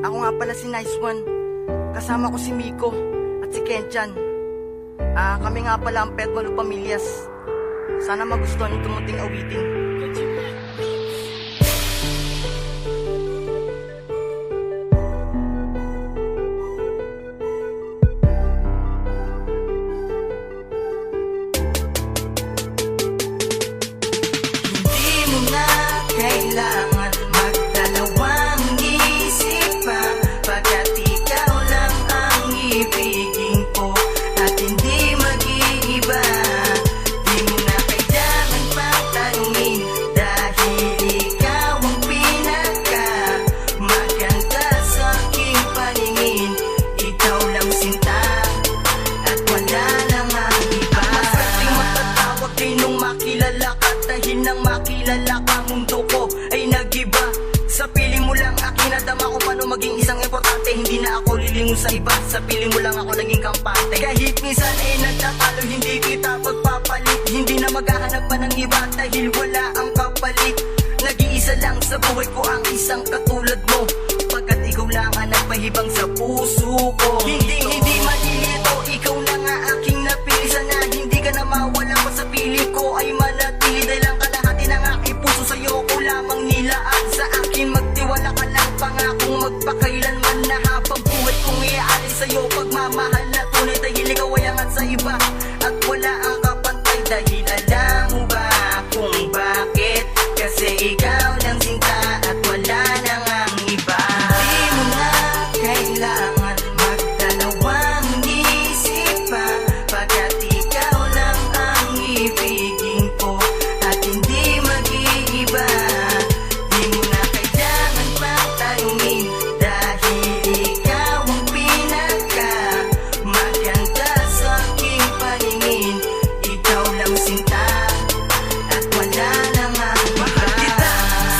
Ako nga pala si Nice One. Kasama ko si Miko at si Kenchan. Kami nga pala ang Pet Malu Pamilyas. Sana magustuhan yung tumuting awitin. Hindi mo na kailangan magdalawang isip pa, pagkat ikaw lang ang ibigin ko at hindi mag-iiba. Di mo na kailangan pang tanungin, dahil ikaw ang pinaka maganda sa aking paningin. Ikaw lang sinta at wala nang ang iba. Maswerteng matatawag kay nung makilala ka, dahil nang makilala ka mundo ko ay nag-iba. Sa piling mo lang aking nadama ko paano maging isang importante. Hindi na ako lilingon sa iba, sa piling mo lang ako naging kampante. Kahit minsan ay nagtatalo, hindi kita pagpapalit. Hindi na maghahanap pa ng iba dahil wala ang kapalit. Nag-iisa lang sa buhay ko ang isang katulad mo, pagkat ikaw lang ang nagpahibang sa puso ko. Hindi malilito, ikaw na nga aking napili. Sana hindi ka na mawala ko sa pili ko ay manatili. Dahil ang kalahati ng aking puso sa'yo ko lamang nilaan. Sa akin magtiwala ka lang, pangakong magpakailanman na habang buhay kong iaalay sa'yo. Pagmamahal na tunay dahil ikaw ay angat sa iba at wala ang kapantay. Dahil alam mo ba kung bakit? Kasi ikaw lang sinta at wala nang ang iba. Hindi mo na kailangan magdalawang isip pa, pagkat ikaw lang ang ibigin ko at hindi mag-iiba. Di mo na kailangan pang tanungin, dahil ikaw ang pinaka maganda sa aking paningin. Ikaw lang sinta at wala nang ang iba. Kita,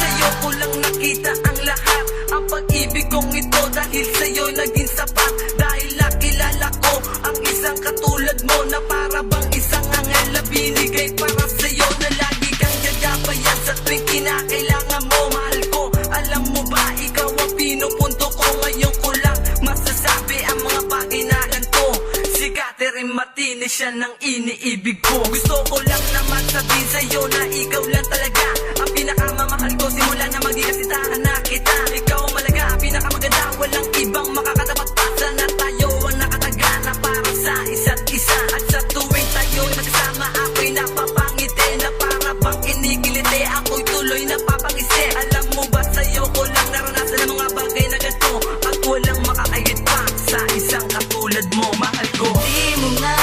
sa'yo ko lang nakita ang lahat. Ang pag-ibig kong ito dahil sa'yo naging sapat. Dahil nakilala ko ang isang katulad mo na para bang isang anghel na binigay para sa'yo, na lagi kang gagabayan sa tuwing kinakailangan mo. Mahal ko, alam mo ba, ikaw ang pinupunto ko. Ngayon ko lang masasabi ang mga bagay na ganito. Si Catherine Martinez, siya ng iniibig ko. Gusto ko lang naman sabihin sa'yo na ikaw lang talaga ang pinakamamahal ko. Simula na maging kasitahan na kita, ikaw ang malaga, pinakamaganda, walang ibang makakatapat pa. Sana tayo ang nakataga na para sa isa't isa. At sa tuwing tayo'y magkasama, ako'y napapangiti na para bang kinikiliti. Ako'y tuloy napapangisi. Alam mo ba, sa'yo ko lang naranasan ang mga bagay na ganito, at walang makakahit pa sa isang katulad mo. Mahal ko. Di mo na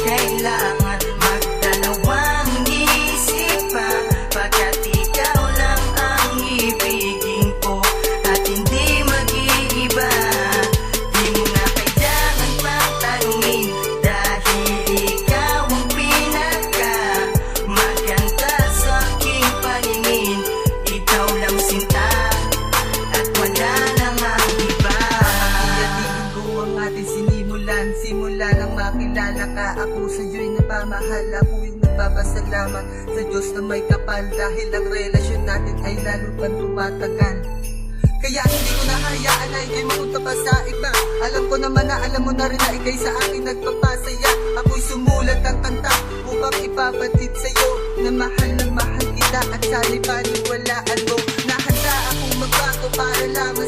kailangan magdalawang isip pa, pagkat ikaw lang ang ibigin ko at hindi mag-iiba. Di mo na kailangan pang tanungin, dahil ikaw ang pinaka maganda sa aking paningin. Ikaw lang sinta at wala nang ang iba. Iyatigin ko ang ating sinimulan. Simula nang makilala ka, ako sa'yo'y napamahal. Ako'y nagpapasalamat sa Diyos na may kapal, dahil ang relasyon natin ay lalo pang tumatagal. Kaya hindi ko nahayaan na ikay mapunta pa sa iba. Alam ko naman na alam mo na rin na ikay sa akin nagpapasaya. Ako'y sumulat ang kanta upang ipabatid sa'yo na mahal kita, at sana'y paniwalaan mo na handa akong magbago para lamang